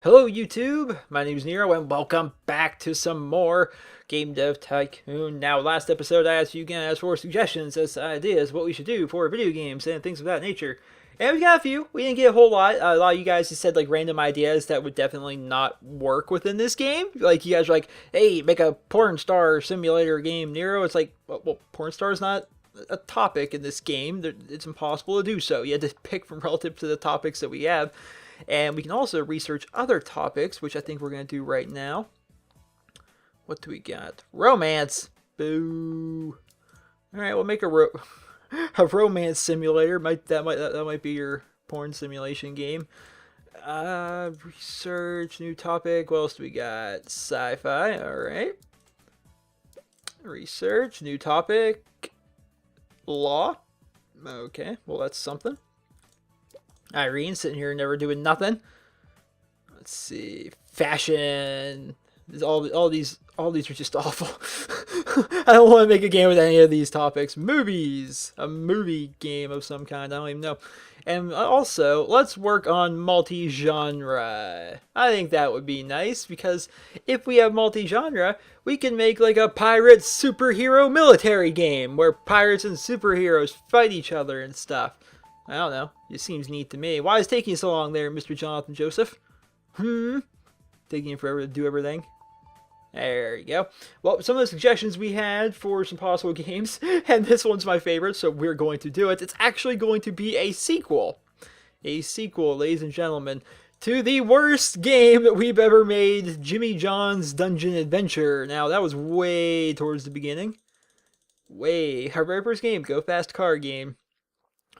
Hello YouTube, my name is Nero and welcome back to some more Game Dev Tycoon. Now last episode I asked you guys for suggestions as ideas what we should do for video games and things of that nature. And we got a few, we didn't get a whole lot. A lot of you guys just said like random ideas that would definitely not work within this game. Like you guys are like, hey, make a porn star simulator game, Nero. It's like, well porn star is not a topic in this game. It's impossible to do so. You had to pick from relative to the topics that we have. And we can also research other topics, which I think we're going to do right now. What do we got? Romance! Boo! Alright, we'll make a romance simulator. That might be your porn simulation game. Research, new topic. What else do we got? Sci-fi, alright. Research, new topic. Law. Okay, well that's something. Irene sitting here never doing nothing. Let's see. Fashion. All these are just awful. I don't want to make a game with any of these topics. Movies. A movie game of some kind. I don't even know. And also, let's work on multi-genre. I think that would be nice because if we have multi-genre, we can make like a pirate superhero military game where pirates and superheroes fight each other and stuff. I don't know. It seems neat to me. Why is it taking so long there, Mr. Jonathan Joseph? Taking forever to do everything. There you go. Well, some of the suggestions we had for some possible games, and this one's my favorite, so we're going to do it. It's actually going to be a sequel. A sequel, ladies and gentlemen, to the worst game that we've ever made, Jimmy John's Dungeon Adventure. Now, that was way towards the beginning. Our very first game, Go Fast Car game.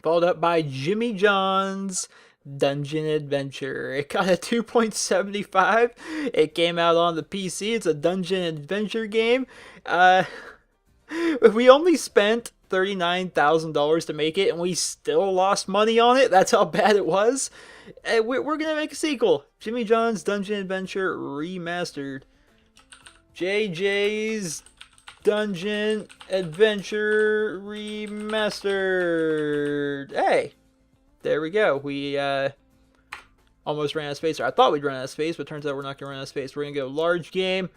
Followed up by Jimmy John's Dungeon Adventure. It got a 2.75. It came out on the PC. It's a dungeon adventure game. We only spent $39,000 to make it, and we still lost money on it. That's how bad it was. We're going to make a sequel. Jimmy John's Dungeon Adventure Remastered. JJ's Dungeon Adventure Remastered. Hey, there we go. We almost ran out of space. Or I thought we'd run out of space, but turns out we're not going to run out of space. We're going to go large game.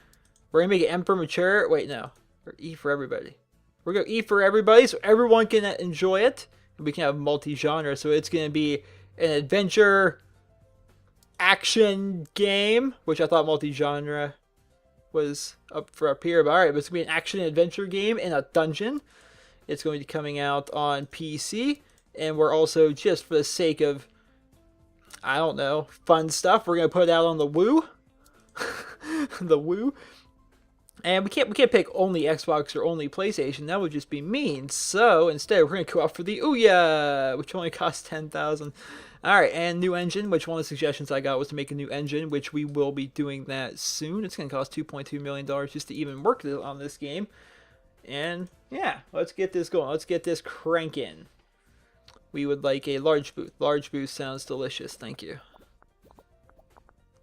We're going to make it M for mature. Wait, no. Or E for everybody. We're going to E for everybody so everyone can enjoy it. We can have multi-genre. So it's going to be an adventure action game, which I thought multi-genre was up here, but alright, but it's going to be an action adventure game in a dungeon. It's going to be coming out on PC, and we're also, just for the sake of, I don't know, fun stuff, we're going to put it out on the Wii. The Wii. And we can't pick only Xbox or only PlayStation. That would just be mean. So instead, we're going to go out for the Ouya, which only costs $10,000. Alright, and new engine, which one of the suggestions I got was to make a new engine, which we will be doing that soon. It's going to cost $2.2 million just to even work on this game. And yeah, let's get this going. Let's get this cranking. We would like a large booth. Large booth sounds delicious. Thank you.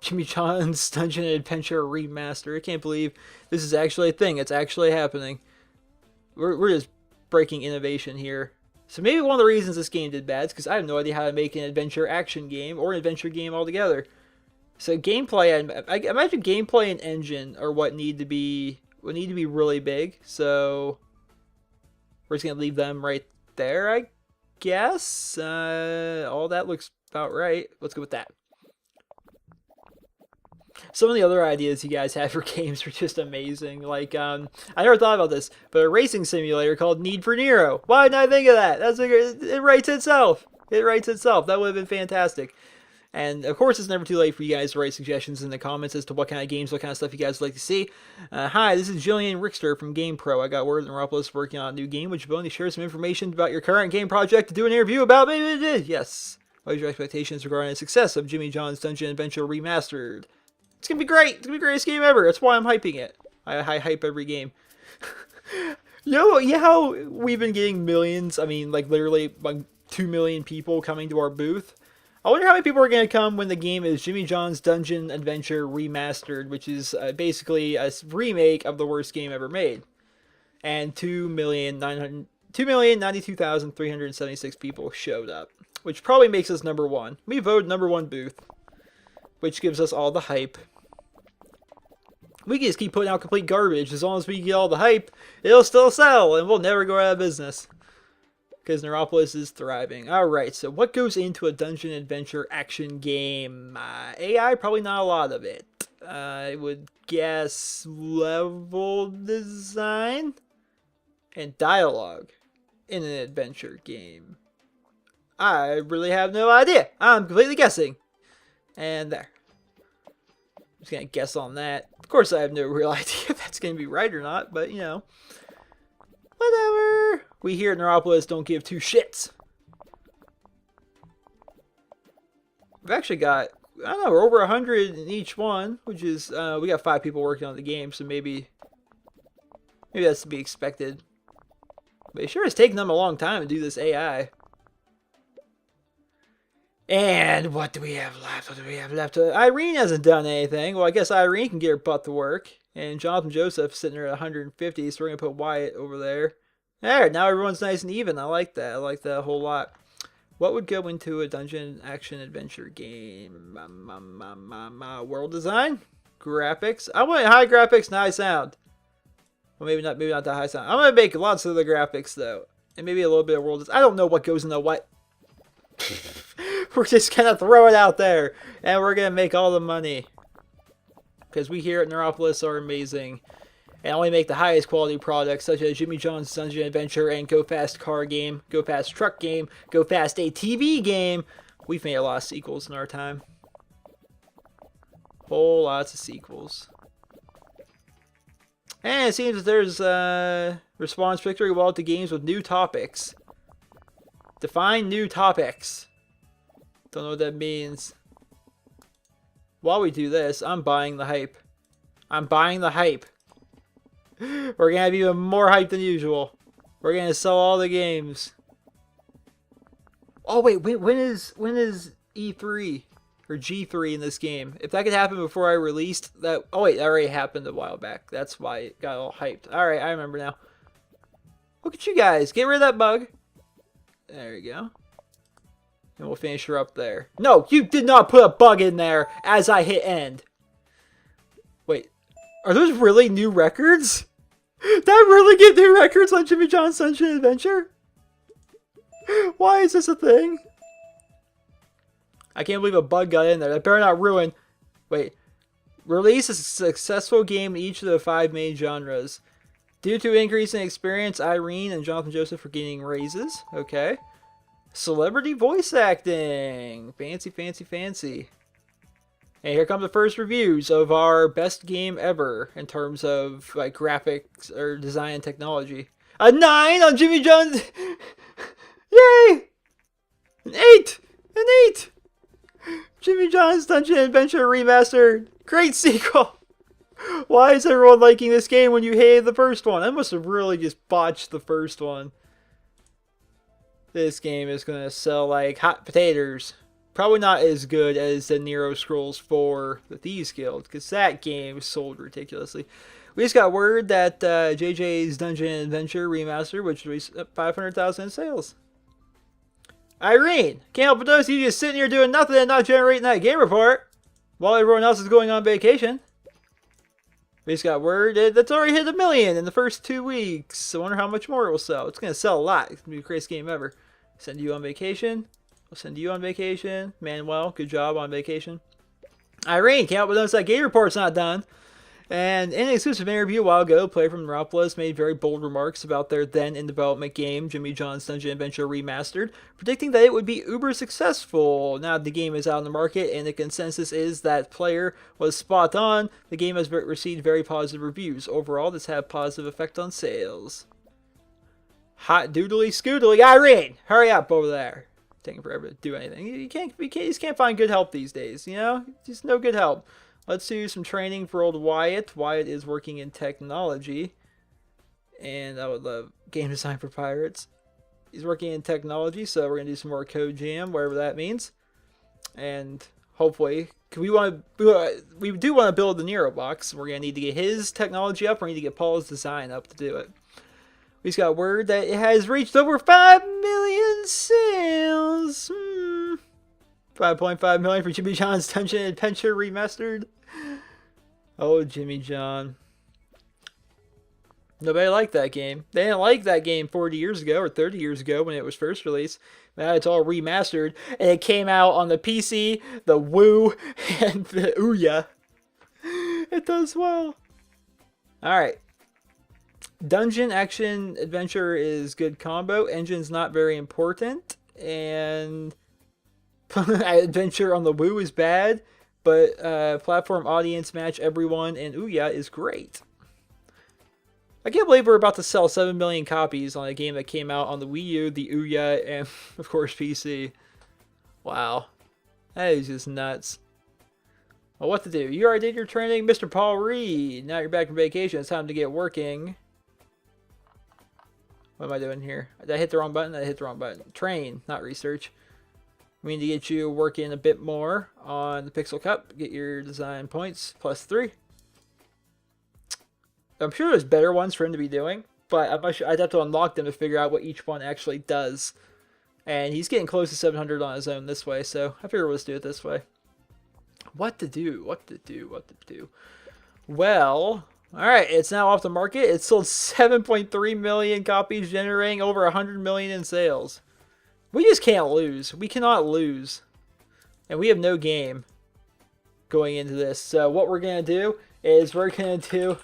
Jimmy John's Dungeon Adventure Remaster. I can't believe this is actually a thing. It's actually happening. We're just breaking innovation here. So maybe one of the reasons this game did bad is because I have no idea how to make an adventure action game or an adventure game altogether. So gameplay, I imagine gameplay and engine are what need to be really big. So we're just gonna leave them right there, I guess. All that looks about right. Let's go with that. Some of the other ideas you guys had for games were just amazing. Like, I never thought about this, but a racing simulator called Need for Nero. Why didn't I think of that? It writes itself. It writes itself. That would have been fantastic. And, of course, it's never too late for you guys to write suggestions in the comments as to what kind of games, what kind of stuff you guys would like to see. Hi, this is Jillian Rickster from GamePro. I got word that Meropolis working on a new game. Would you be willing to share some information about your current game project to do an interview about? Yes. What is your expectations regarding the success of Jimmy John's Dungeon Adventure Remastered? It's going to be great. It's going to be the greatest game ever. That's why I'm hyping it. I hype every game. How we've been getting millions, I mean, like, literally, like, 2 million people coming to our booth? I wonder how many people are going to come when the game is Jimmy John's Dungeon Adventure Remastered, which is basically a remake of the worst game ever made. And 2,092,376 people showed up, which probably makes us number one. We voted number one booth. which gives us all the hype. We can just keep putting out complete garbage. As long as we get all the hype, it'll still sell, and we'll never go out of business. Because Neuropolis is thriving. Alright, so what goes into a dungeon adventure action game? AI, probably not a lot of it. I would guess level design and dialogue in an adventure game. I really have no idea. I'm completely guessing. And there. I'm just going to guess on that. Of course, I have no real idea if that's going to be right or not, but, you know. Whatever. We here at Neuropolis don't give two shits. We've actually got, I don't know, we're over 100 in each one, which is, we got 5 people working on the game, so maybe that's to be expected. But it sure has taken them a long time to do this AI. And what do we have left? What do we have left? Irene hasn't done anything. Well, I guess Irene can get her butt to work. And Jonathan Joseph sitting there at 150, so we're going to put Wyatt over there. There, now everyone's nice and even. I like that. I like that a whole lot. What would go into a dungeon action adventure game? World design? Graphics? I want high graphics and high sound. Well, maybe not that high sound. I'm going to make lots of the graphics, though. And maybe a little bit of world design. I don't know what goes into what. We're just going to throw it out there. And we're going to make all the money. Because we here at Neuropolis are amazing. And only make the highest quality products such as Jimmy John's Dungeon Adventure and Go Fast Car Game, Go Fast Truck Game, Go Fast ATV Game. We've made a lot of sequels in our time. Whole lots of sequels. And it seems that there's response victory while to games with new topics. Define new topics. Don't know what that means. While we do this, I'm buying the hype. I'm buying the hype. We're going to have even more hype than usual. We're going to sell all the games. Oh, wait. When is E3 or G3 in this game? If that could happen before I released that... Oh, wait. That already happened a while back. That's why it got all hyped. All right. I remember now. Look at you guys. Get rid of that bug. There you go. And we'll finish her up there. No, you did not put a bug in there as I hit end. Wait. Are those really new records? Did I really get new records on Jimmy John's Dungeon Adventure? Why is this a thing? I can't believe a bug got in there. That better not ruin... Wait. Release a successful game in each of the 5 main genres. Due to increase in experience, Irene and Jonathan Joseph are getting raises. Okay. Celebrity voice acting. Fancy, fancy, fancy. And here come the first reviews of our best game ever in terms of like graphics or design and technology. A 9 on Jimmy John's. Yay! An 8! An 8! Jimmy John's Dungeon Adventure Remastered. Great sequel. Why is everyone liking this game when you hated the first one? I must have really just botched the first one. This game is going to sell like hot potatoes. Probably not as good as the Nero Scrolls 4 The Thieves Guild, because that game sold ridiculously. We just got word that JJ's Dungeon Adventure Remaster, which was 500,000 in sales. Irene, can't help but notice you just sitting here doing nothing and not generating that game report while everyone else is going on vacation. We just got word that's already hit 1 million in the first 2 weeks. I wonder how much more it will sell. It's going to sell a lot. It's going to be the greatest game ever. Send you on vacation. I'll send you on vacation. Manuel, good job on vacation. Irene, can't help but notice that game report's not done. And in an exclusive interview a while ago, player from Neuropolis made very bold remarks about their then-in-development game, Jimmy John's Dungeon Adventure Remastered, predicting that it would be uber successful. Now the game is out in the market, and the consensus is that player was spot on. The game has received very positive reviews. Overall, this had a positive effect on sales. Hot doodly scoodly. Irene, hurry up over there. Taking forever to do anything. You just can't find good help these days, you know? Just no good help. Let's do some training for old Wyatt. Wyatt is working in technology. And I would love game design for pirates. He's working in technology, so we're going to do some more code jam, whatever that means. And hopefully, we do want to build the Nero box. We're going to need to get his technology up. We need to get Paul's design up to do it. We just got word that it has reached over 5 million sales. $5.5 million for Jimmy John's Dungeon Adventure Remastered. Oh, Jimmy John. Nobody liked that game. They didn't like that game 40 years ago or 30 years ago when it was first released. Now it's all remastered, and it came out on the PC, the Wii, and the Ouya. It does well. Alright. Dungeon action adventure is good combo. Engine's not very important. And adventure on the Wii is bad. But platform audience match everyone and Ouya is great. I can't believe we're about to sell 7 million copies on a game that came out on the Wii U, the Ouya, and of course PC. Wow. That is just nuts. Well, what to do? You already did your training, Mr. Paul Reed. Now you're back from vacation. It's time to get working. What am I doing here? Did I hit the wrong button? I hit the wrong button. Train, not research. We need to get you working a bit more on the Pixel Cup. Get your design points +3. I'm sure there's better ones for him to be doing, but I'm not sure. I'd have to unlock them to figure out what each one actually does. And he's getting close to 700 on his own this way, so I figure let's do it this way. What to do? What to do? What to do? Well, alright, it's now off the market. It sold 7.3 million copies, generating over 100 million in sales. We just can't lose. We cannot lose. And we have no game going into this. So what we're going to do is we're going to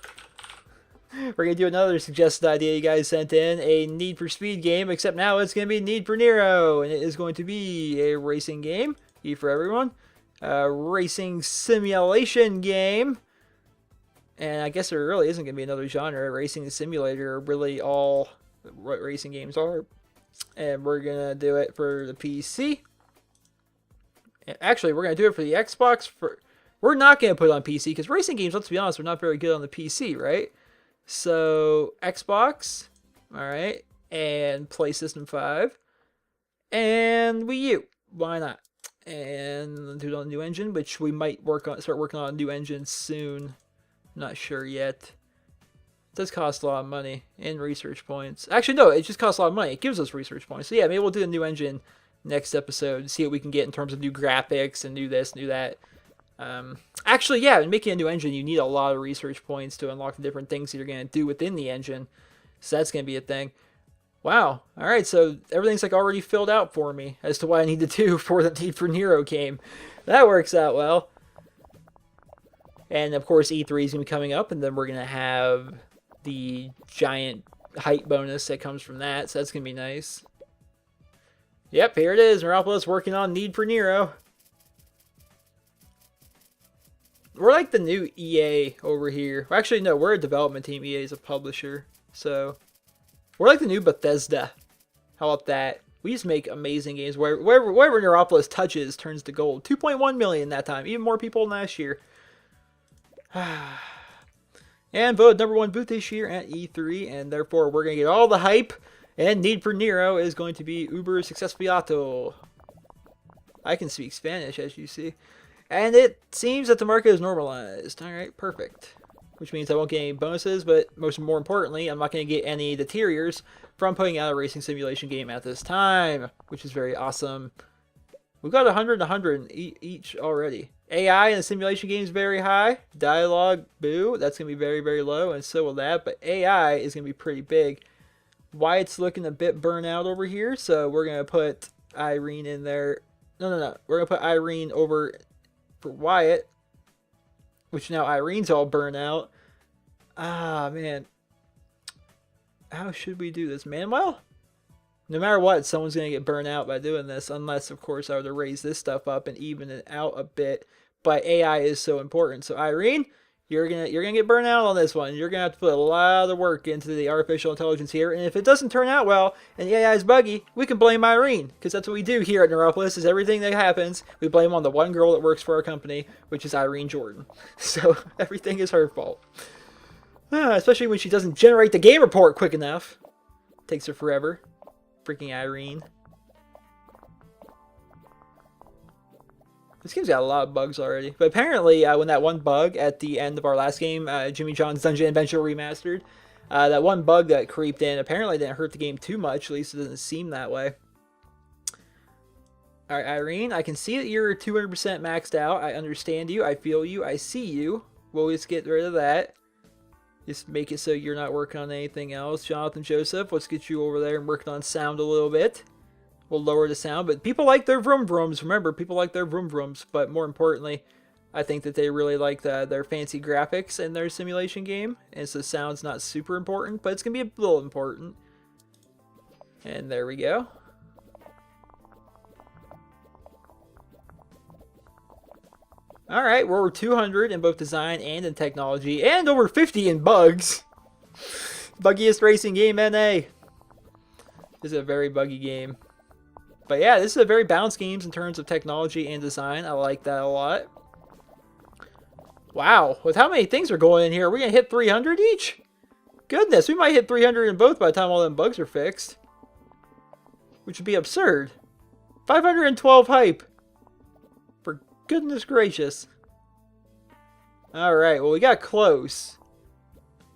do another suggested idea you guys sent in. A Need for Speed game, except now it's going to be Need for Nero. And it is going to be a racing game. E for everyone. A racing simulation game. And I guess there really isn't going to be another genre. Racing and simulator are really all what racing games are. And we're going to do it for the PC. Actually, we're going to do it for the Xbox. We're not going to put it on PC because racing games, let's be honest, are not very good on the PC, right? So, Xbox, alright, and PlayStation 5, and Wii U. Why not? And do it on a new engine, which we might start working on a new engine soon. Not sure yet. It does cost a lot of money and research points. Actually, no, it just costs a lot of money. It gives us research points. So yeah, maybe we'll do a new engine next episode. See what we can get in terms of new graphics and new this, new that. Actually, yeah, in making a new engine, you need a lot of research points to unlock the different things that you're going to do within the engine. So that's going to be a thing. Wow. All right, so everything's like already filled out for me as to what I need to do for the Need for Nero game. That works out well. And of course, E3 is going to be coming up, and then we're going to have the giant height bonus that comes from that. So that's going to be nice. Yep, here it is. Neuropolis working on Need for Nero. We're like the new EA over here. Well, actually, no, we're a development team. EA is a publisher. So, we're like the new Bethesda. How about that? We just make amazing games. Wherever Neuropolis touches turns to gold. 2.1 million that time. Even more people than last year. And voted #1 booth this year at E3. And therefore, we're going to get all the hype. And Need for Nero is going to be uber successful. I can speak Spanish, as you see. And it seems that the market is normalized. Alright, perfect. Which means I won't get any bonuses, but more importantly, I'm not going to get any deteriors from putting out a racing simulation game at this time, which is very awesome. We've got 100 and 100 each already. AI in the simulation game is very high. Dialogue, boo, that's going to be very, very low, and so will that. But AI is going to be pretty big. Wyatt's looking a bit burnt out over here, so we're going to put Irene in there. No. We're going to put Irene over for Wyatt, which now Irene's all burnt out. Ah, man. How should we do this, man? Well, no matter what, someone's going to get burnt out by doing this, unless, of course, I were to raise this stuff up and even it out a bit. But AI is so important. So, Irene, you're gonna get burnt out on this one. You're going to have to put a lot of work into the artificial intelligence here. And if it doesn't turn out well and the AI is buggy, we can blame Irene. Because that's what we do here at Neuropolis, is everything that happens, we blame on the one girl that works for our company, which is Irene Jordan. So everything is her fault. Especially when she doesn't generate the game report quick enough. Takes her forever. Freaking Irene. This game's got a lot of bugs already. But apparently, when that one bug at the end of our last game, Jimmy John's Dungeon Adventure Remastered, that one bug that creeped in apparently didn't hurt the game too much. At least it doesn't seem that way. All right, Irene, I can see that you're 200% maxed out. I understand you. I feel you. I see you. We'll just get rid of that. Just make it so you're not working on anything else. Jonathan Joseph, let's get you over there and working on sound a little bit. We'll lower the sound, but people like their vroom vrooms. Remember, people like their vroom vrooms, but more importantly, I think that they really like their fancy graphics in their simulation game, and so sound's not super important, but it's going to be a little important. And there we go. Alright, we're over 200 in both design and in technology, and over 50 in bugs. Buggiest racing game NA. This is a very buggy game. But yeah, this is a very balanced game in terms of technology and design. I like that a lot. Wow, with how many things are going in here, are we going to hit 300 each? Goodness, we might hit 300 in both by the time all them bugs are fixed. Which would be absurd. 512 hype. For goodness gracious. Alright, well we got close.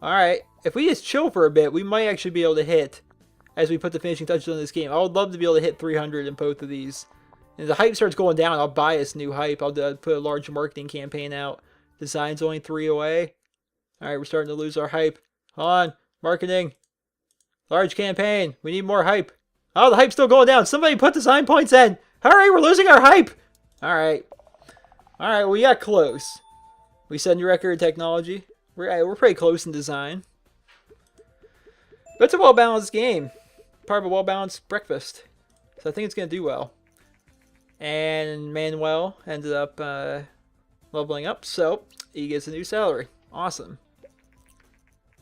Alright, if we just chill for a bit, we might actually be able to hit, as we put the finishing touches on this game. I would love to be able to hit 300 in both of these. And if the hype starts going down, I'll buy us new hype. I'll put a large marketing campaign out. Design's only 3 away. Alright, we're starting to lose our hype. Hold on. Marketing. Large campaign. We need more hype. Oh, the hype's still going down. Somebody put design points in. Hurry, we're losing our hype. Alright. Alright, we got close. We set a new record in technology. We're pretty close in design. But it's a well-balanced game. Part of a well-balanced breakfast. So I think it's going to do well. And Manuel ended up leveling up, so he gets a new salary. Awesome.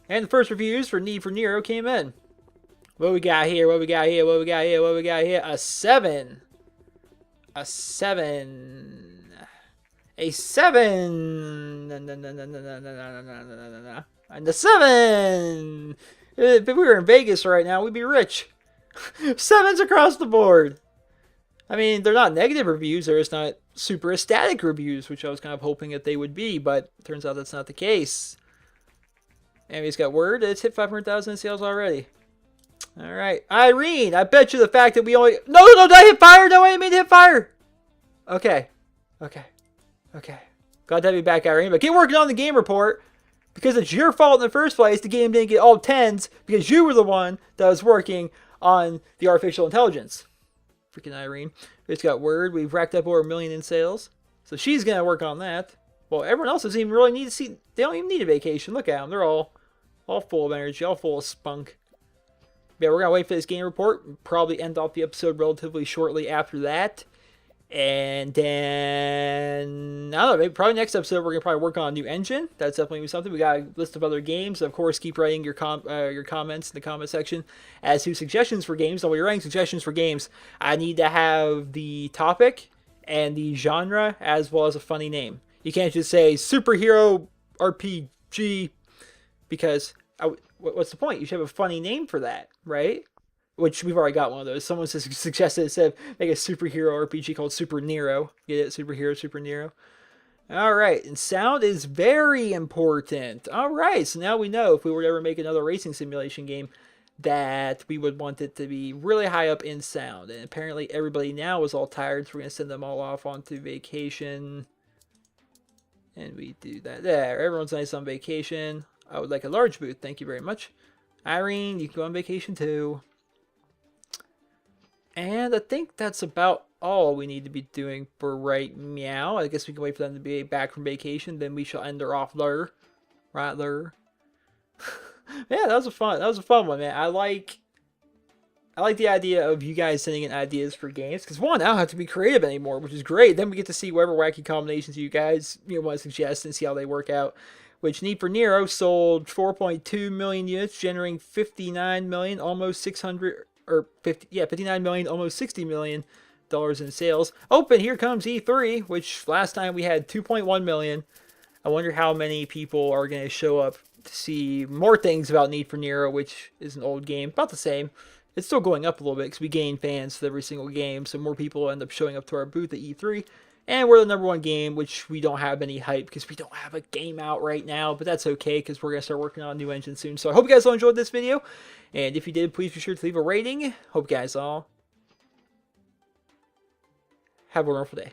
And the first reviews for Need for Nero came in. What we got here? What we got here? What we got here? What we got here? A 7. A 7. A 7. And a 7. If we were in Vegas right now, we'd be rich. 7s across the board. I mean, they're not negative reviews. They're just not super ecstatic reviews, which I was kind of hoping that they would be, but turns out that's not the case. And he's got word that it's hit 500,000 in sales already. All right. Irene, I bet you the fact that we only... No, did I hit fire? No, I didn't mean to hit fire. Okay. Glad to have you back, Irene. But get working on the game report, because it's your fault in the first place the game didn't get all 10s, because you were the one that was working on the artificial intelligence. Freaking Irene. It's got word. We've racked up over 1 million in sales. So she's going to work on that. Well, everyone else doesn't even really need to see... They don't even need a vacation. Look at them. They're all full of energy, all full of spunk. Yeah, we're going to wait for this game report. Probably end off the episode relatively shortly after that. And then, I don't know, maybe probably next episode we're going to probably work on a new engine. That's definitely something. We got a list of other games. Of course, keep writing your comments in the comment section as to suggestions for games. And when you're writing suggestions for games, I need to have the topic and the genre as well as a funny name. You can't just say superhero RPG, because what's the point? You should have a funny name for that, right? Which we've already got one of those. Someone suggested it said make a superhero RPG called Super Nero. Get it? Superhero, Super Nero. Alright, and sound is very important. Alright, so now we know if we were to ever make another racing simulation game that we would want it to be really high up in sound. And apparently everybody now is all tired, so we're going to send them all off onto vacation. And we do that there. Everyone's nice on vacation. I would like a large booth. Thank you very much. Irene, you can go on vacation too. And I think that's about all we need to be doing for right meow. I guess we can wait for them to be back from vacation. Then we shall end her off there. Right there. Yeah, that was a fun one, man. I like the idea of you guys sending in ideas for games, because one, I don't have to be creative anymore, which is great. Then we get to see whatever wacky combinations you guys want to suggest and see how they work out. Which Need for Nero sold 4.2 million units, generating 59 million, almost 600 or 59 million, almost 60 million dollars in sales. Open, here comes E3, which last time we had 2.1 million. I wonder how many people are going to show up to see more things about Need for Nero, which is an old game, about the same. It's still going up a little bit because we gain fans with every single game, so more people end up showing up to our booth at E3. And we're the #1 game, which we don't have any hype because we don't have a game out right now. But that's okay because we're going to start working on a new engine soon. So I hope you guys all enjoyed this video. And if you did, please be sure to leave a rating. Hope you guys all Have a wonderful day.